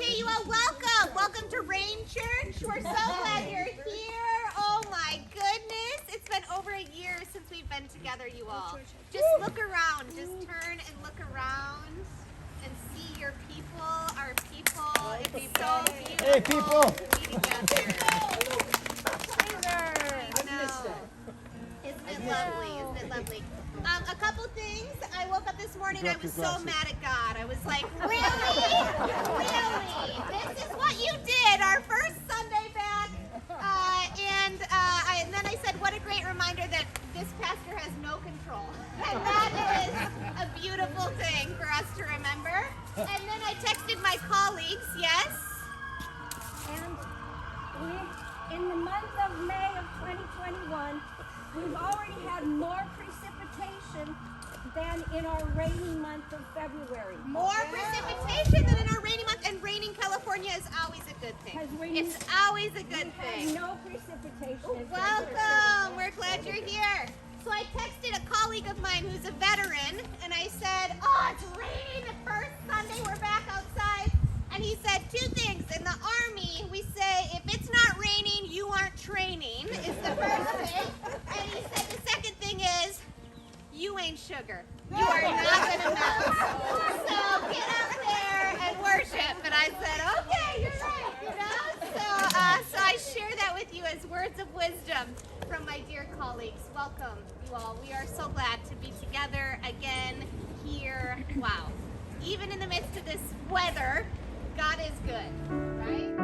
Okay, you all welcome. Welcome to Rain Church. We're so glad you're here. Oh my goodness. It's been over a year since we've been together, you all. Just look around. Just turn and look around and see your people, our people. It'd be so beautiful. Hey, people. To be together. I know. Isn't it lovely? Isn't it lovely? A couple things. I woke up this morning, I was so mad at God. I was like, really? Really? This is what you did, our first Sunday back. And then I said, what a great reminder that this pastor has no control. And that is a beautiful thing for us to remember. And then I texted my colleagues, yes? And in the month of May of 2021, we've already had more precipitation than in our rainy month of February. More precipitation than in our rainy month, and raining California is always a good thing. It's always a good thing. No precipitation. Welcome. We're glad you're here. So I texted a colleague of mine who's a veteran, and I said, oh, it's raining the first Sunday we're back outside. And he said two things. In the Army, we say, if it's not raining, you aren't training, is the first thing. And he said the second thing is, you ain't sugar. You are not going to melt. So get out there and worship. And I said, okay, you're right, you know? So I share that with you as words of wisdom from my dear colleagues. Welcome, you all. We are so glad to be together again here. Wow. Even in the midst of this weather, God is good, right?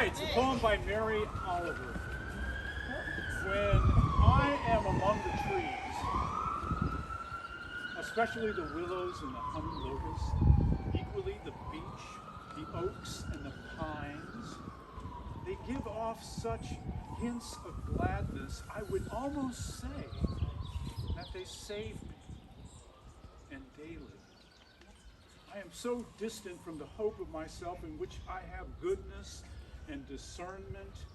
It's a poem by Mary Oliver. When I am among the trees, especially the willows and the honey locust, equally the beech, the oaks, and the pines, they give off such hints of gladness, I would almost say that they save me, and daily. I am so distant from the hope of myself in which I have goodness and discernment,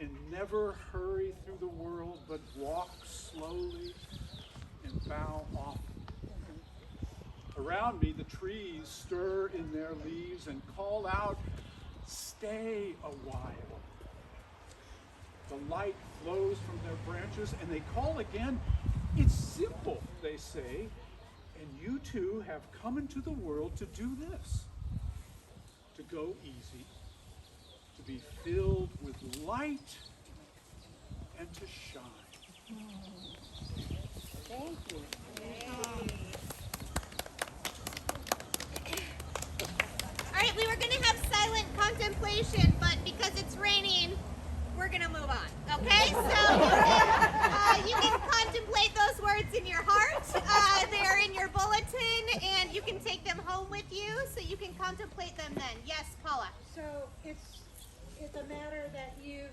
and never hurry through the world, but walk slowly and bow often. Around me, the trees stir in their leaves and call out, "Stay a while." The light flows from their branches, and they call again. "It's simple," they say, "and you too have come into the world to do this, to go easy, to be filled with light, and to shine." Thank you. All right, we were going to have silent contemplation, but because it's raining, we're going to move on. Okay? So you can contemplate those words in your heart. They're in your bulletin, and you can take them home with you, so you can contemplate them then. Yes, Paula? So it's a matter that you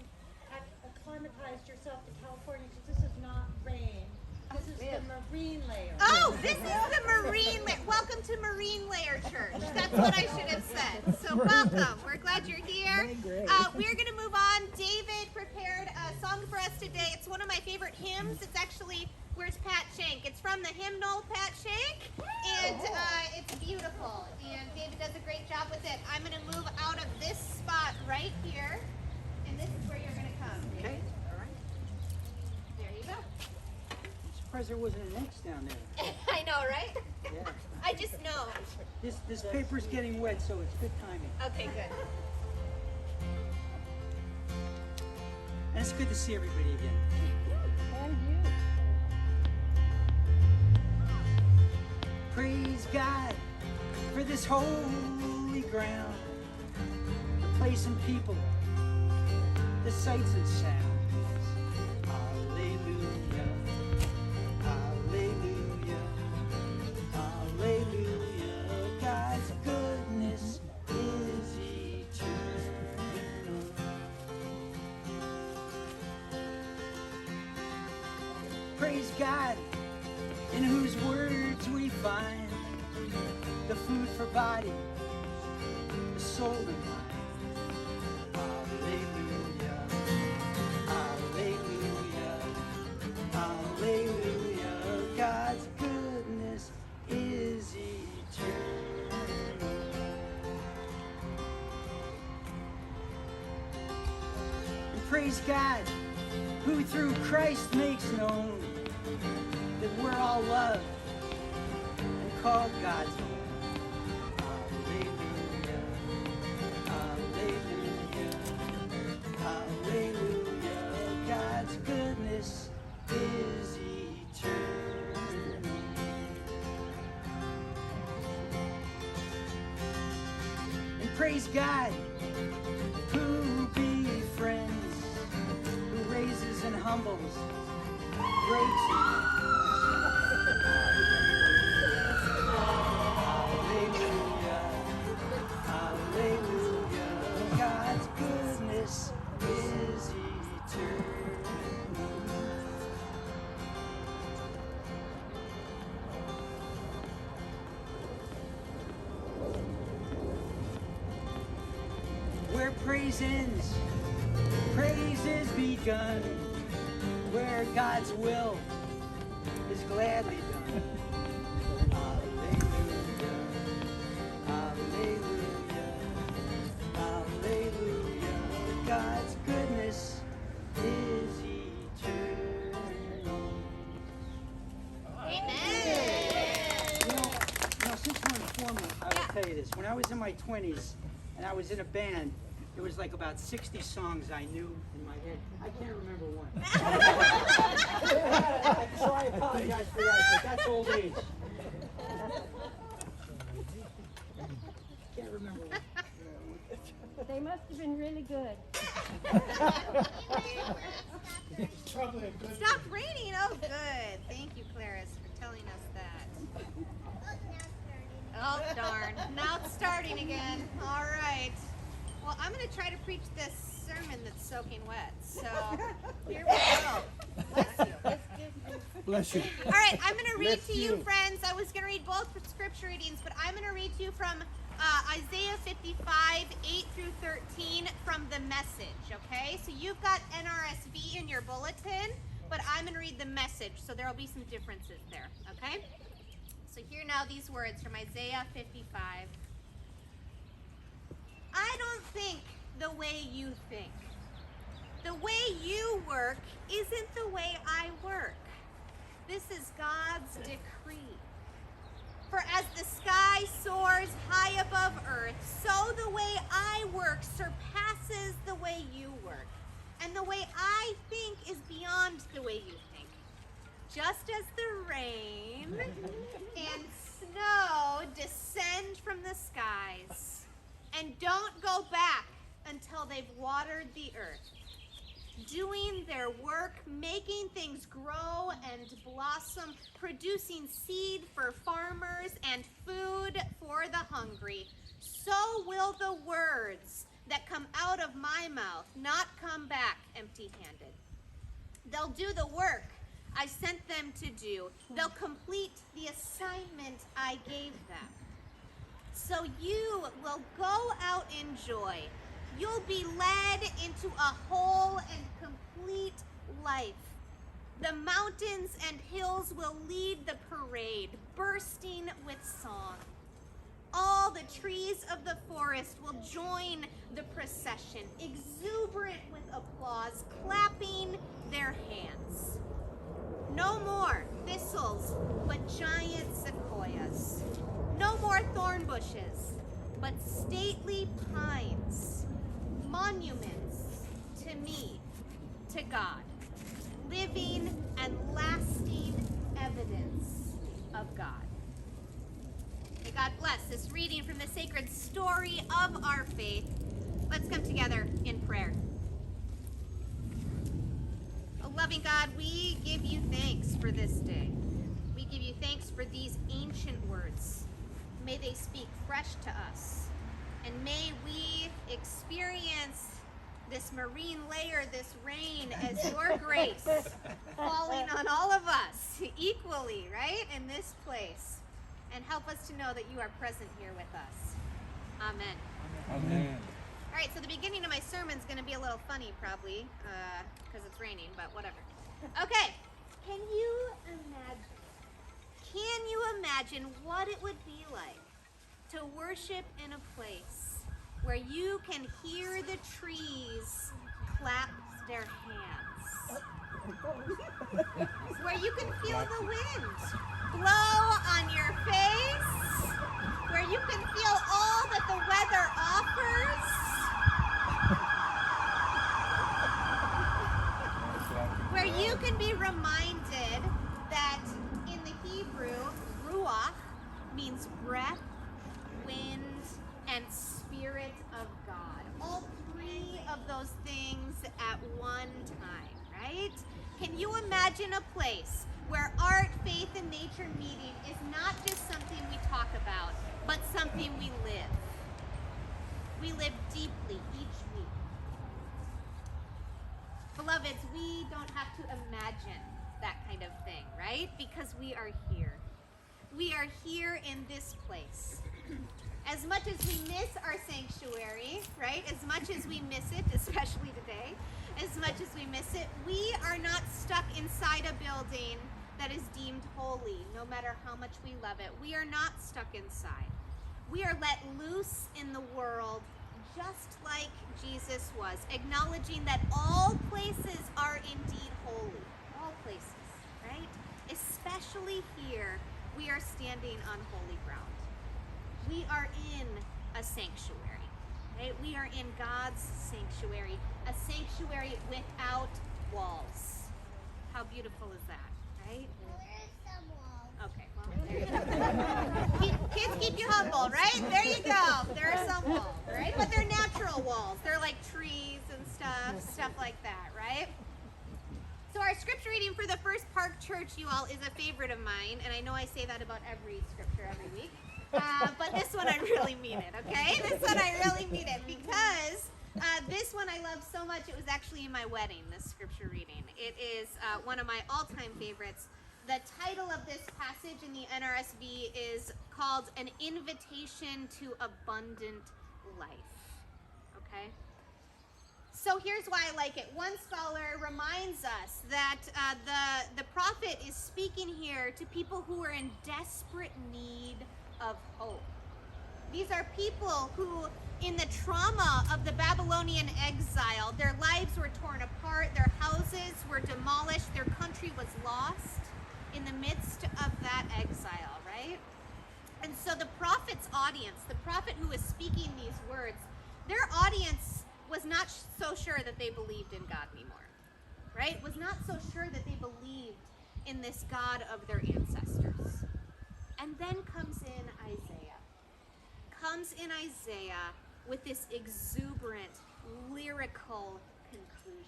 acclimatized yourself to California, because this is not rain. This is the marine layer. Oh, this is the marine layer. Welcome to Marine Layer Church. That's what I should have said. So welcome. We're glad you're here. We're going to move on. David prepared a song for us today. It's one of my favorite hymns. It's actually, where's Pat Shank? It's from the hymnal Pat Shank, and it's beautiful. And David does a great job with it. I'm going to move out of this spot right here, and this is where you're going to come. Okay, all right. There you go. I'm surprised there wasn't an X down there. I know, right? Yeah. I just know. This paper's getting wet, so it's good timing. Okay, good. And it's good to see everybody again. And you. Praise God for this holy ground, the place and people, the sights and sounds. Hallelujah, hallelujah, hallelujah. God's goodness is eternal. Praise God, in whose words we find the food for body, the soul and mind. Hallelujah, hallelujah, hallelujah. God's goodness is eternal. And praise God, who through Christ makes known that we're all loved and called God's own. Hallelujah, hallelujah, hallelujah. God's goodness is eternal. And praise God, who befriends, who raises and humbles, breaks and hallelujah, hallelujah. God's goodness is eternal. Where praise ends, praise is begun. Where God's will is gladly done. Hallelujah, hallelujah, hallelujah. God's goodness is eternal. Amen. Since we're informal, I will tell you this. When I was in my 20s and I was in a band, there was like about 60 songs I knew in my head. I can't remember one. So I apologize for that, but that's old age. Can't remember one. They must have been really good. Stop raining. Oh, good. Thank you, Clarice, for telling us that. Oh, darn. Now it's starting again. All right. Well, I'm going to try to preach this sermon that's soaking wet. So here we go. Bless you. Bless you. All right, I'm going to read to you, friends. I was going to read both scripture readings, but I'm going to read to you from Isaiah 55, 8 through 13 from the Message, okay? So you've got NRSV in your bulletin, but I'm going to read the Message, so there will be some differences there, okay? So hear now these words from Isaiah 55. I don't think the way you think. The way you work isn't the way I work. This is God's decree. For as the sky soars high above earth, so the way I work surpasses the way you work. And the way I think is beyond the way you think. Just as the rain and snow descend from the skies and don't go back until they've watered the earth, doing their work, making things grow and blossom, producing seed for farmers and food for the hungry, so will the words that come out of my mouth not come back empty-handed. They'll do the work I sent them to do. They'll complete the assignment I gave them. So you will go out in joy. You'll be led into a whole and complete life. The mountains and hills will lead the parade, bursting with song. All the trees of the forest will join the procession, exuberant with applause, clapping their hands. No more thistles, but giant sequoias. No more thorn bushes, but stately pines. Monuments to me, to God, living and lasting evidence of God. May God bless this reading from the sacred story of our faith. Let's come together in prayer. Oh, loving God, we give you thanks for this day. We give you thanks for these ancient words. May they speak fresh to us. And may we experience this marine layer, this rain, as your grace falling on all of us equally, right, in this place. And help us to know that you are present here with us. Amen. Amen. All right, so the beginning of my sermon is going to be a little funny, probably, because it's raining, but whatever. Okay, can you imagine what it would be like to worship in a place where you can hear the trees clap their hands, where you can feel the wind blow on your face, where you can feel all that the weather offers, where you can be reminded that in the Hebrew, ruach means breath, wind, and spirit of God. All three of those things at one time, right? Can you imagine a place where art, faith, and nature meeting is not just something we talk about, but something we live? We live deeply each week. Beloveds, we don't have to imagine that kind of thing, right? Because we are here. We are here in this place. As much as we miss our sanctuary, right? As much as we miss it, especially today, as much as we miss it, we are not stuck inside a building that is deemed holy, no matter how much we love it. We are not stuck inside. We are let loose in the world just like Jesus was, acknowledging that all places are indeed holy. All places, right? Especially here, we are standing on holy ground. We are in a sanctuary, right? We are in God's sanctuary, a sanctuary without walls. How beautiful is that, right? Okay, well, there you go. Kids keep you humble, right? There you go. There are some walls, right? But they're natural walls. They're like trees and stuff like that, right? So our scripture reading for the First Park Church, you all, is a favorite of mine, and I know I say that about every scripture every week. But this one I really mean it, okay? This one I really mean it, because This one I love so much, it was actually in my wedding, this scripture reading. It is one of my all-time favorites. The title of this passage in the NRSV is called An Invitation to Abundant Life. Okay? So here's why I like it. One scholar reminds us that the prophet is speaking here to people who are in desperate need of hope. These are people who, in the trauma of the Babylonian exile, their lives were torn apart, their houses were demolished, their country was lost in the midst of that exile, right? And so the prophet's audience, the prophet who is speaking these words, their audience was not so sure that they believed in God anymore, right? Was not so sure that they believed in this God of their ancestors. And then comes in Isaiah with this exuberant, lyrical conclusion.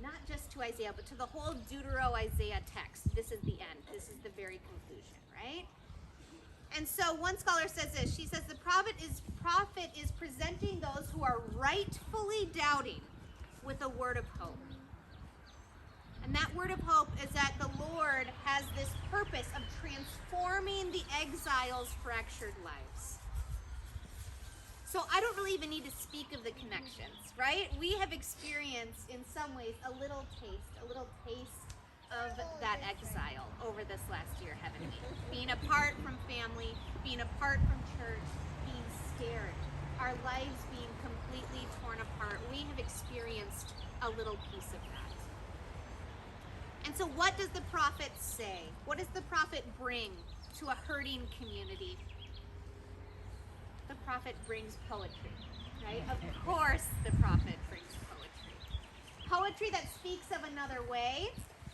Not just to Isaiah, but to the whole Deutero-Isaiah text. This is the end. This is the very conclusion, right? And so one scholar says this. She says the prophet is presenting those who are rightfully doubting with a word of hope. And that word of hope is that the Lord has this purpose of transforming the exiles' fractured lives. So I don't really even need to speak of the connections, right? We have experienced in some ways a little taste of that exile over this last year, haven't we? Being apart from family, being apart from church, being scared, our lives being completely torn apart. We have experienced a little piece of that. And so what does the prophet say? What does the prophet bring to a hurting community? The prophet brings poetry, right? Of course the prophet brings poetry. Poetry that speaks of another way,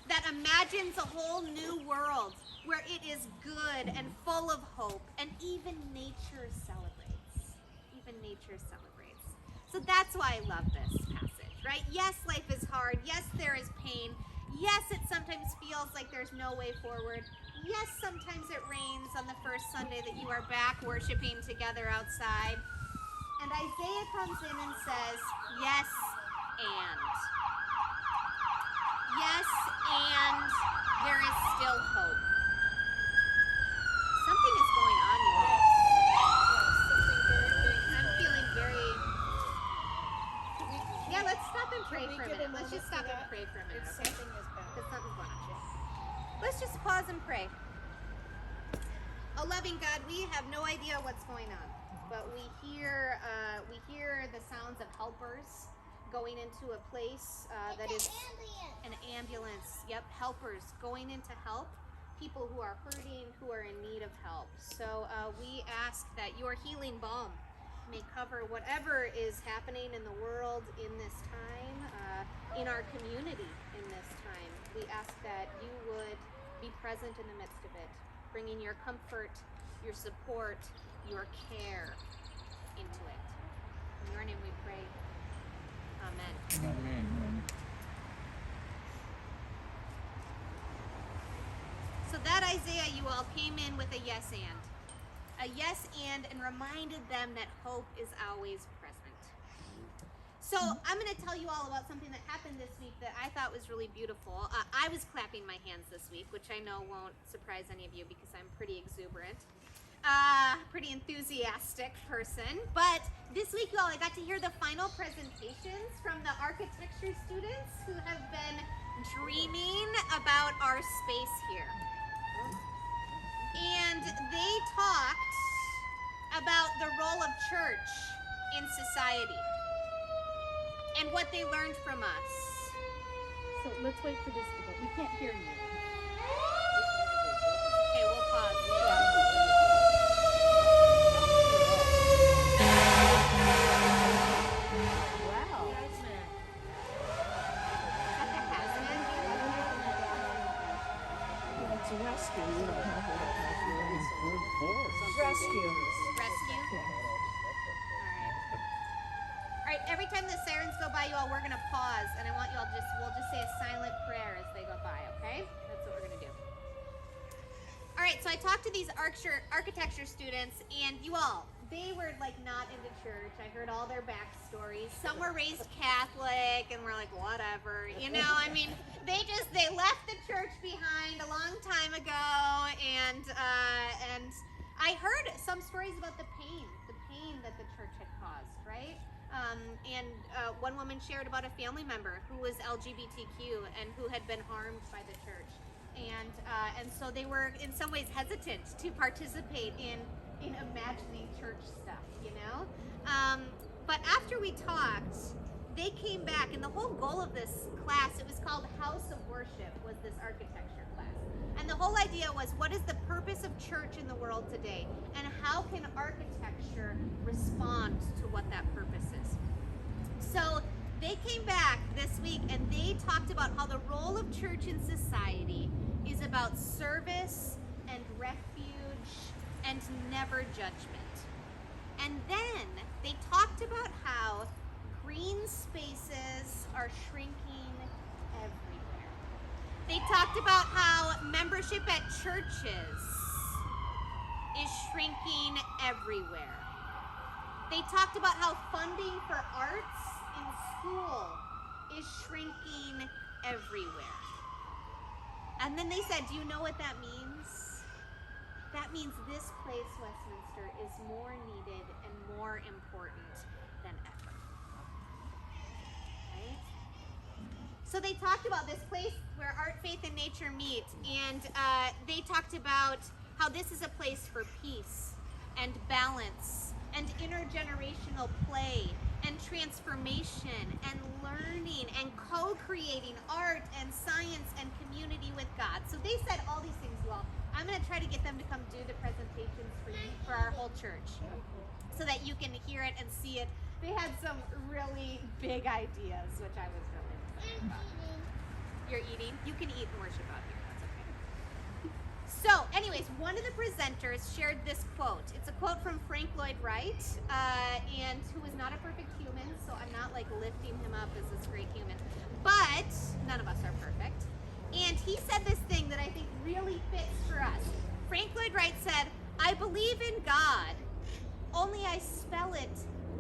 that imagines a whole new world where it is good and full of hope, and even nature celebrates. Even nature celebrates. So that's why I love this passage, right? Yes, life is hard. Yes, there is pain. Yes, it sometimes feels like there's no way forward. Yes, sometimes it rains on the first Sunday that you are back worshiping together outside. And Isaiah comes in and says, yes, and. Yes, and there is still hope. Something is going on, you guys. I'm feeling very... Yeah, let's stop and pray for a minute. Let's just stop and pray for a minute, okay? Because something's going on. Let's just pause and pray. Oh, loving God, we have no idea what's going on, but we hear the sounds of helpers going into a place that is an ambulance. Yep, helpers going in to help people who are hurting, who are in need of help. So we ask that your healing balm may cover whatever is happening in the world in this time, in our community in this time. We ask that you would be present in the midst of it, bringing your comfort, your support, your care into it. In your name we pray. Amen. Amen. So that Isaiah, you all came in with a yes and. A yes and reminded them that hope is always present. So I'm going to tell you all about something that happened this week that I thought was really beautiful. I was clapping my hands this week, which I know won't surprise any of you because I'm pretty exuberant, pretty enthusiastic person. But this week, you all, I got to hear the final presentations from the architecture students who have been dreaming about our space here. And they talked about the role of church in society and what they learned from us. So let's wait for this to go. We can't hear you. Okay, we'll pause. Wow. It's a rescue. You don't have to rescue. Rescue? All right, every time the sirens go by you all, we're going to pause, and I want you all we'll just say a silent prayer as they go by, okay? That's what we're going to do. All right, so I talked to these architecture students, and you all, they were like not into church. I heard all their backstories. Some were raised Catholic and were like, whatever, you know. I mean, they left the church behind a long time ago, and I heard some stories about the pain that the church had caused, right? One woman shared about a family member who was LGBTQ and who had been harmed by the church, and so they were in some ways hesitant to participate in imagining church stuff, you know? But after we talked, they came back, and the whole goal of this class, it was called House of Worship, was this architecture class. And the whole idea was, what is the purpose of church in the world today? And how can architecture respond to what that purpose is? So they came back this week, and they talked about how the role of church in society is about service and refuge and never judgment. And then they talked about how green spaces are shrinking everywhere. They talked about how membership at churches is shrinking everywhere. They talked about how funding for arts in school is shrinking everywhere. And then they said, do you know what that means? That means this place, Westminster, is more needed and more important than ever. Right? So they talked about this place where art, faith, and nature meet, and they talked about how this is a place for peace and balance and intergenerational play and transformation and learning and co-creating art and science and community with God. So they said all these things, you all. I'm going to try to get them to come do the presentations for you, for our whole church, so that you can hear it and see it. They had some really big ideas, which I was really excited about. You're eating? You can eat and worship out here. That's okay. So, anyways, one of the presenters shared this quote. It's a quote from Frank Lloyd Wright, and who is not a perfect human, so I'm not like lifting him up as this great human. But none of us are perfect. And he said this thing that I think really fits for us. Frank Lloyd Wright said, I believe in God, only I spell it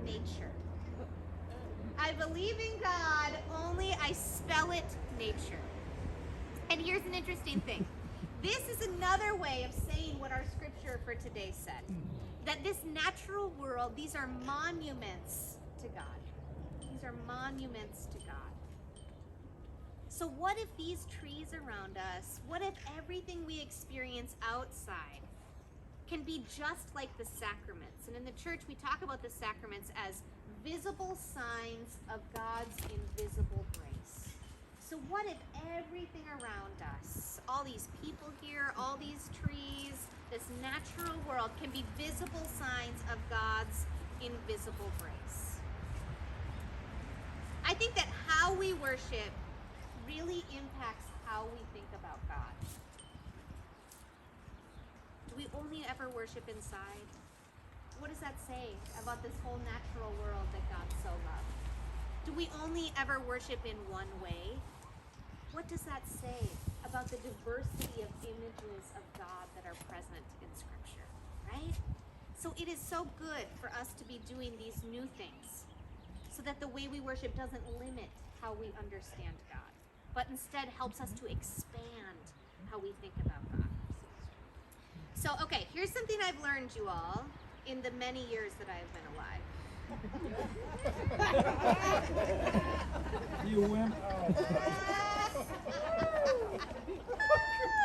nature. I believe in God, only I spell it nature. And here's an interesting thing. This is another way of saying what our scripture for today said. That this natural world, these are monuments to God. These are monuments to God. So what if these trees around us, what if everything we experience outside can be just like the sacraments? And in the church, we talk about the sacraments as visible signs of God's invisible grace. So what if everything around us, all these people here, all these trees, this natural world can be visible signs of God's invisible grace? I think that how we worship really impacts how we think about God. Do we only ever worship inside? What does that say about this whole natural world that God so loved? Do we only ever worship in one way? What does that say about the diversity of images of God that are present in Scripture, right? So it is so good for us to be doing these new things so that the way we worship doesn't limit how we understand God, but instead helps us to expand how we think about God. So, okay, here's something I've learned, you all, in the many years that I have been alive. You wimp.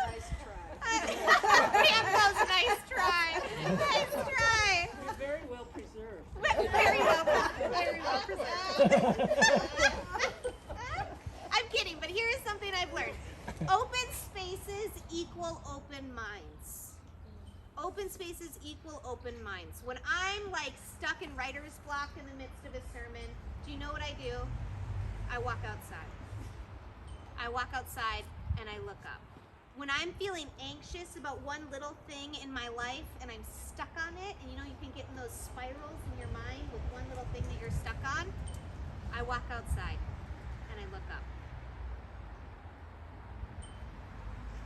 Nice try. Rambo's nice try. Nice try. You're very well preserved. Very well preserved. I'm kidding, but here is something I've learned. Open spaces equal open minds. Open spaces equal open minds. When I'm like stuck in writer's block in the midst of a sermon, do you know what I do? I walk outside. I walk outside and I look up. When I'm feeling anxious about one little thing in my life and I'm stuck on it, and you know you can get in those spirals in your mind with one little thing that you're stuck on, I walk outside and I look up.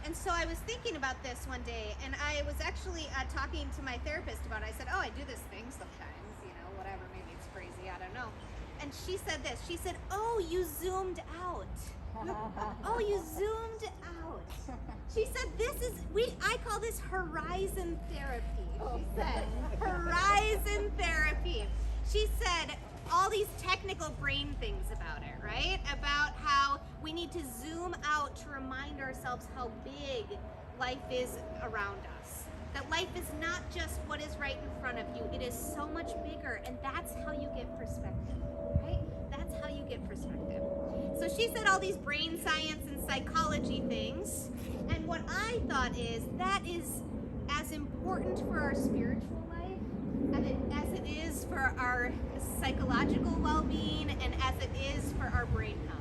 And so I was thinking about this one day, and I was actually talking to my therapist about it. I said, oh, I do this thing sometimes, you know, whatever, maybe it's crazy, I don't know. And she said this, she said, oh, you zoomed out. Oh, you zoomed out. She said, I call this horizon therapy. She said, horizon therapy. She said all these technical brain things about it, right? About how we need to zoom out to remind ourselves how big life is around us. That life is not just what is right in front of you, it is so much bigger, and that's how you get perspective, right? That's how you get perspective. So she said all these brain science and psychology things, and what I thought is that is as important for our spiritual life as it is for our psychological well-being and as it is for our brain health.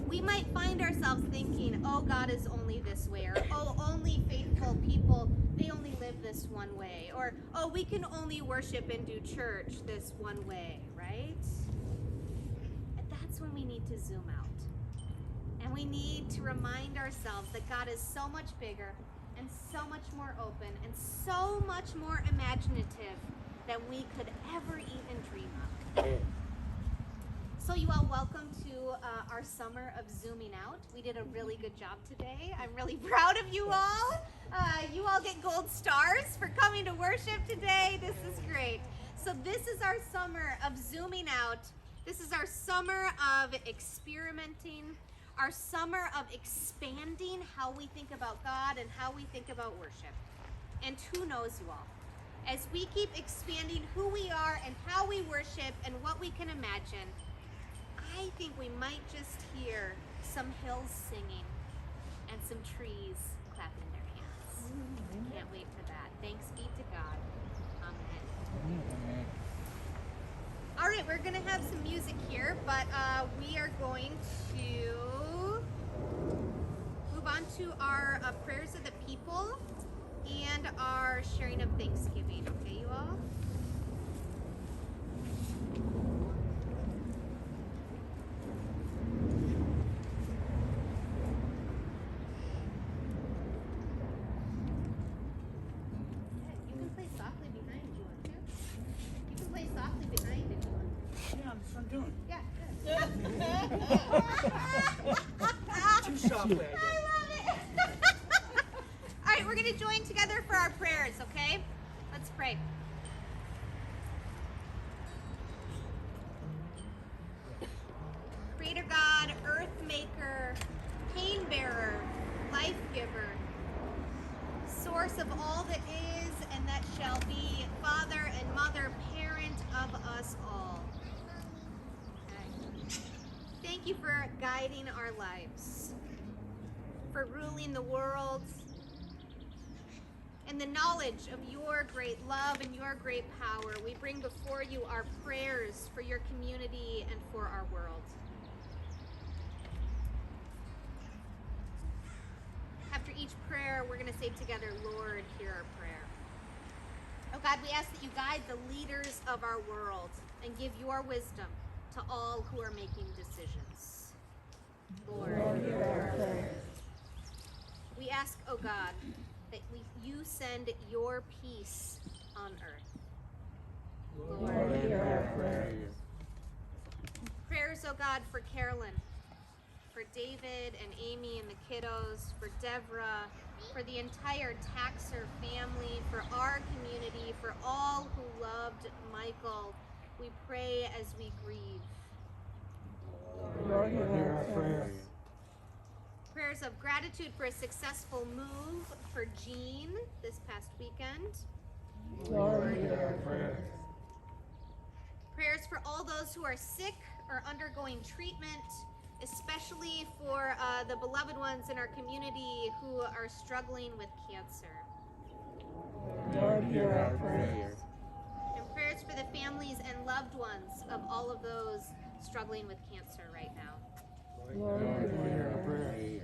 We might find ourselves thinking, oh, God is only this way, or oh, only faithful people, they only live this one way, or oh, we can only worship and do church this one way, right? And that's when we need to zoom out. And we need to remind ourselves that God is so much bigger and so much more open and so much more imaginative than we could ever even dream of. So you all, welcome to our summer of zooming out. We did a really good job today. I'm really proud of you all. You all get gold stars for coming to worship today. This is great. So this is our summer of zooming out. This is our summer of experimenting, our summer of expanding how we think about God and how we think about worship. And who knows, you all, as we keep expanding who we are and how we worship and what we can imagine, I think we might just hear some hills singing and some trees clapping their hands. Can't wait for that. Thanks be to God. Amen. All right, we're going to have some music here, but we are going to move on to our prayers of the people and our sharing of Thanksgiving. Okay, you all? You can play softly behind if you want to. You can play softly behind if you want. Yeah, that's what I'm doing. Yeah. Too softly, I guess. I love it. All right, we're going to join together for our prayers, okay? Let's pray. Creator God, earth maker, pain bearer, life giver, source of all that is and that shall be, father and mother, parent of us all. Okay. Thank you for guiding our lives, for ruling the world, and the knowledge of your great love and your great power. We bring before you our prayers for your community and for our world. After each prayer, we're going to say together, Lord, hear our prayer. Oh God, we ask that you guide the leaders of our world and give your wisdom to all who are making decisions. Lord, hear our prayer. We ask, oh God, that you send your peace on earth. Lord, hear our prayer. Prayers, oh God, for Carolyn, for David and Amy and the kiddos, for Deborah, for the entire Taxer family, for our community, for all who loved Michael. We pray as we grieve. Lord, hear our prayers. Prayers of gratitude for a successful move for Jean this past weekend. Lord, hear our prayers. Prayers for all those who are sick or undergoing treatment, especially for the beloved ones in our community who are struggling with cancer. Lord, hear our prayers. And prayers for the families and loved ones of all of those struggling with cancer right now. Lord, hear our prayers.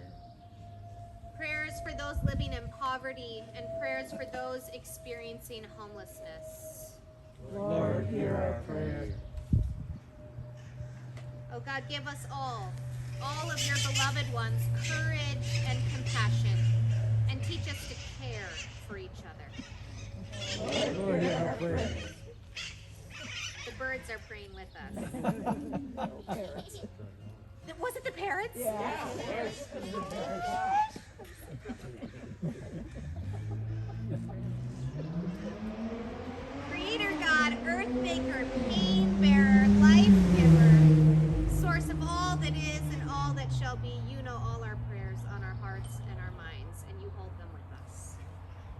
Prayers for those living in poverty and prayers for those experiencing homelessness. Lord, hear our prayers. Oh God, give us all of your beloved ones, courage and compassion hear our prayers. The birds are praying with us. Was it the parrots? Yeah. Creator God, earth maker, pain bearer, life giver, source of all that is and all that shall be, you know all our prayers on our hearts and our minds, and you hold them with us.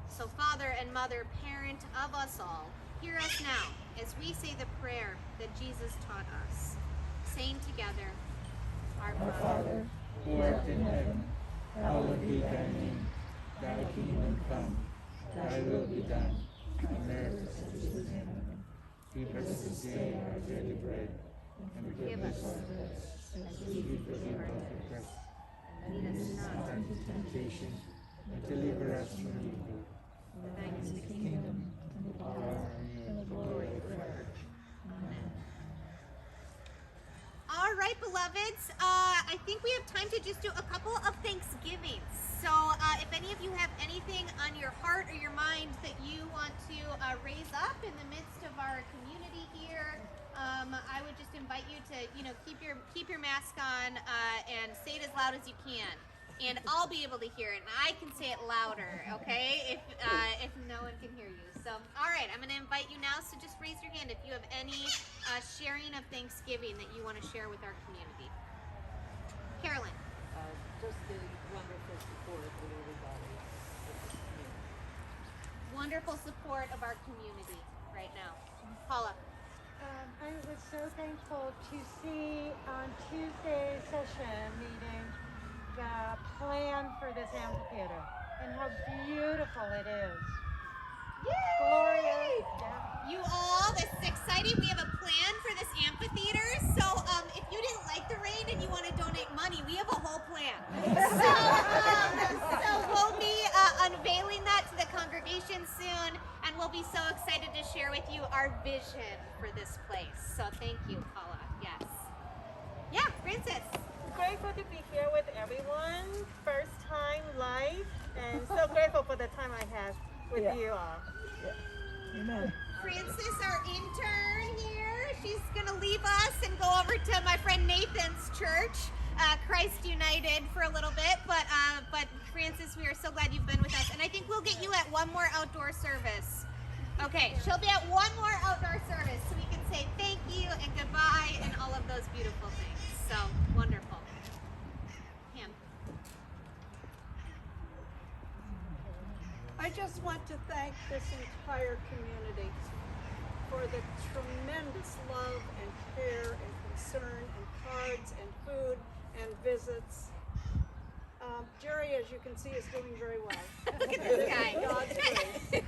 So Father and Mother, parent of us all, hear us now as we say the prayer that Jesus taught us, saying together, Our Father, Who art in heaven, hallowed be thy name. Thy kingdom come, thy will be done, on earth as it is in heaven. Give us this day our daily bread, and forgive us our debts, as we forgive our debtors. And lead us not into temptation, but deliver us from evil. For thine is the kingdom, and the power, and the glory forever. Amen. All right, beloveds, I think we have time to just do a couple of Thanksgivings. So if any of you have anything on your heart or your mind that you want to raise up in the midst of our community here, I would just invite you to, keep your mask on and say it as loud as you can. And I'll be able to hear it, and I can say it louder, okay, if no one can hear you. So, all right, I'm going to invite you now, so just raise your hand if you have any sharing of Thanksgiving that you want to share with our community. Carolyn. Just the wonderful support of everybody. Wonderful support of our community right now. Paula. I was so thankful to see on Tuesday's session meeting the plan for this amphitheater and how beautiful it is. Yay! Glorious. Yeah. You all, this is exciting. We have a plan for this amphitheater. So if you didn't like the rain and you want to donate money, we have a whole plan. So we'll be unveiling that to the congregation soon, and we'll be so excited to share with you our vision for this place. So thank you, Paula. Yes. Yeah, Francis. Grateful to be here with everyone, first time live, and so grateful for the time I had with you all. Amen. Francis, our intern here, she's going to leave us and go over to my friend Nathan's church, Christ United, for a little bit. But Francis, we are so glad you've been with us, and I think we'll get you at one more outdoor service. Okay, she'll be at one more outdoor service, so we can say thank you and goodbye and all of those beautiful things. So wonderful. Pam. I just want to thank this entire community for the tremendous love and care and concern and cards and food and visits. Jerry, as you can see, is doing very well. Look at this guy. God's grace.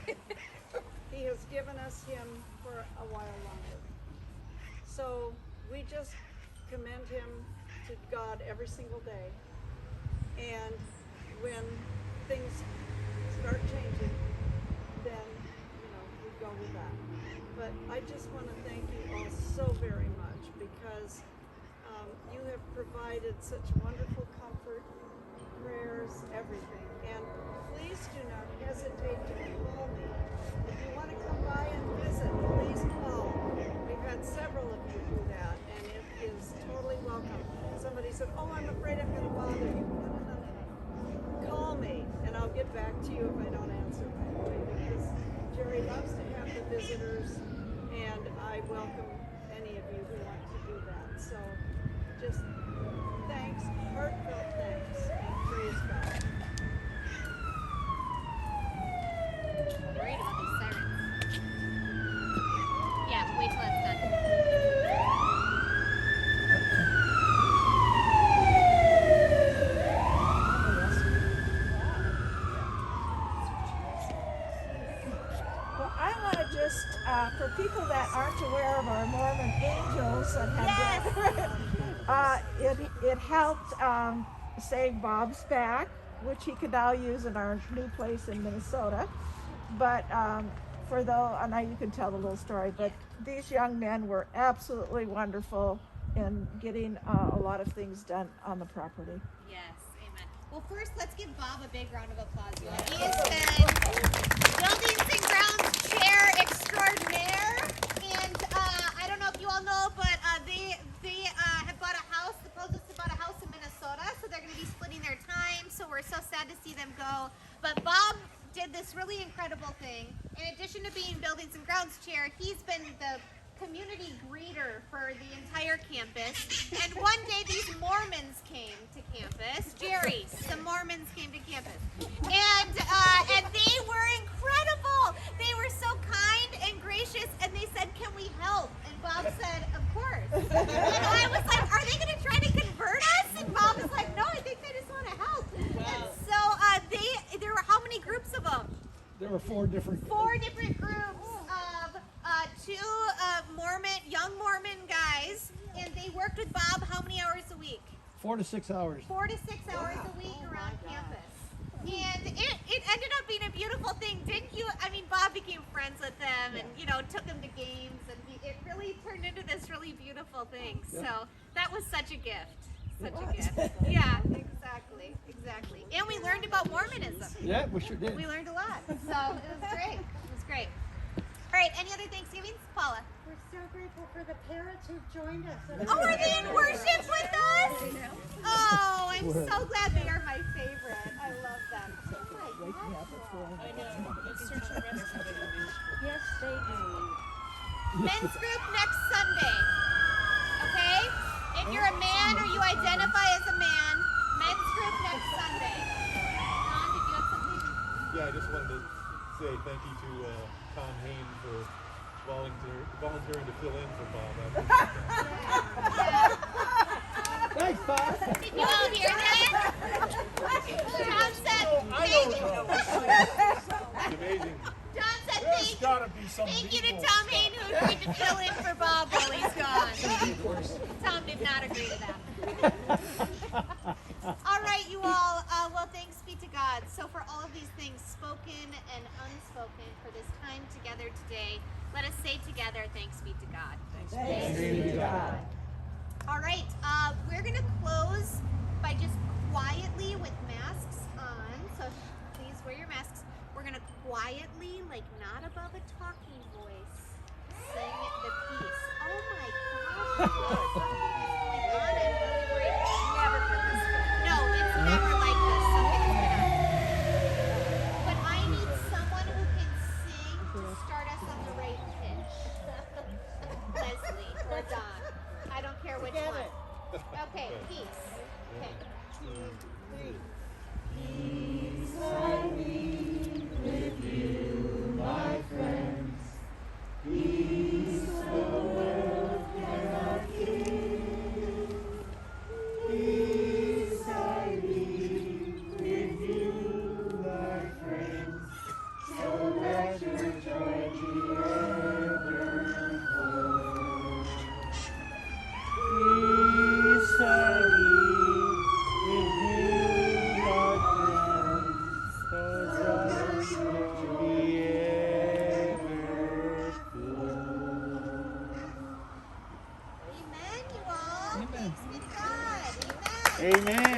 He has given us him for a while longer. So we just commend him to God every single day. And when things start changing, then, we go with that. But I just want to thank you all so very much because you have provided such wonderful comfort, prayers, everything. And please do not hesitate to call me. If you want to come by and visit, please call. We've had several of you do that, and it is totally welcome. Somebody said, oh, I'm afraid I'm going to bother you. No. Call me, and I'll get back to you if I don't answer right away, because Jerry loves to have the visitors, and I welcome any of you who want to do that. So just thanks, heartfelt thanks, and praise God. I'm worried about these sirens. Yeah, wait till it's done. Well, I want to just, for people that aren't aware of our Mormon angels that have been, it helped save Bob's back, which he could now use in our new place in Minnesota. But and now you can tell the little story, but these young men were absolutely wonderful in getting a lot of things done on the property. Yes, amen. Well, first, let's give Bob a big round of applause. He has been buildings and grounds chair extraordinaire, and I don't know if you all know, but they have bought a house. The Poses have bought a house in Minnesota, so they're going to be splitting their time. So we're so sad to see them go. But Bob did this really incredible thing. In addition to being buildings and grounds chair, he's been the community greeter for the entire campus. And one day these Mormons came to campus. Jerry's, the Mormons came to campus. And they were incredible. They were so kind and gracious, and they said, "Can we help?" And Bob said, "Of course." And I was like, "Are they going to try to convert us?" And Bob was like, "No, I think they just want to help." And so there were how many groups of them? There were four different groups of two young Mormon guys, and they worked with Bob how many hours a week? 4 to 6 hours. 4 to 6 hours a week around campus. And it ended up being a beautiful thing, didn't you? I mean, Bob became friends with them and, took them to games, and it really turned into this really beautiful thing. So that was such a gift. Such a gift. Yeah, exactly. And we learned about Mormonism. Yeah, we sure did. We learned a lot. So it was great. All right, any other Thanksgivings? Paula? We're so grateful for the parents who've joined us. Oh, are they in worship with us? Oh, I'm so glad they are my favorite. I love them. Oh my gosh. I know. Let's search the rest of it. Yes, they do. Men's group next Sunday. Okay? If you're a man or you identify as a man, men's group next Sunday. Don, did you have something? Yeah, I just wanted to say thank you to Tom Hain for volunteering to fill in for Bob. Thanks, Bob. Did you all hear that? Tom said, It's amazing. Tom said There's gotta be some thank you to people Tom Hain who agreed to fill in for Bob while he's gone. Tom did not agree to that. All right, you all. Well, thanks be to God. So for all of these things, spoken and unspoken, for this time together today, let us say together, thanks be to God. Thanks be to God. All right, we're going to close by just quietly with masks on. So please wear your masks. We're going to quietly, like not above a talking voice, sing the peace. Oh my gosh. Something is going on. I'm really worried. Never heard this before. No, it's never like this. Something is going on. But I need someone who can sing to start us on the right pitch. Leslie or Don. I don't care which one. Okay, peace. Okay. 2, 3. Peace I leave with you, my friends. Peace the world cannot give. Peace I leave with you, my friends. So let your joy be ever full. Peace I leave with you, my friends. So let your joy be ever full. Amen, you all. Thanks be to God. Amen. Amen.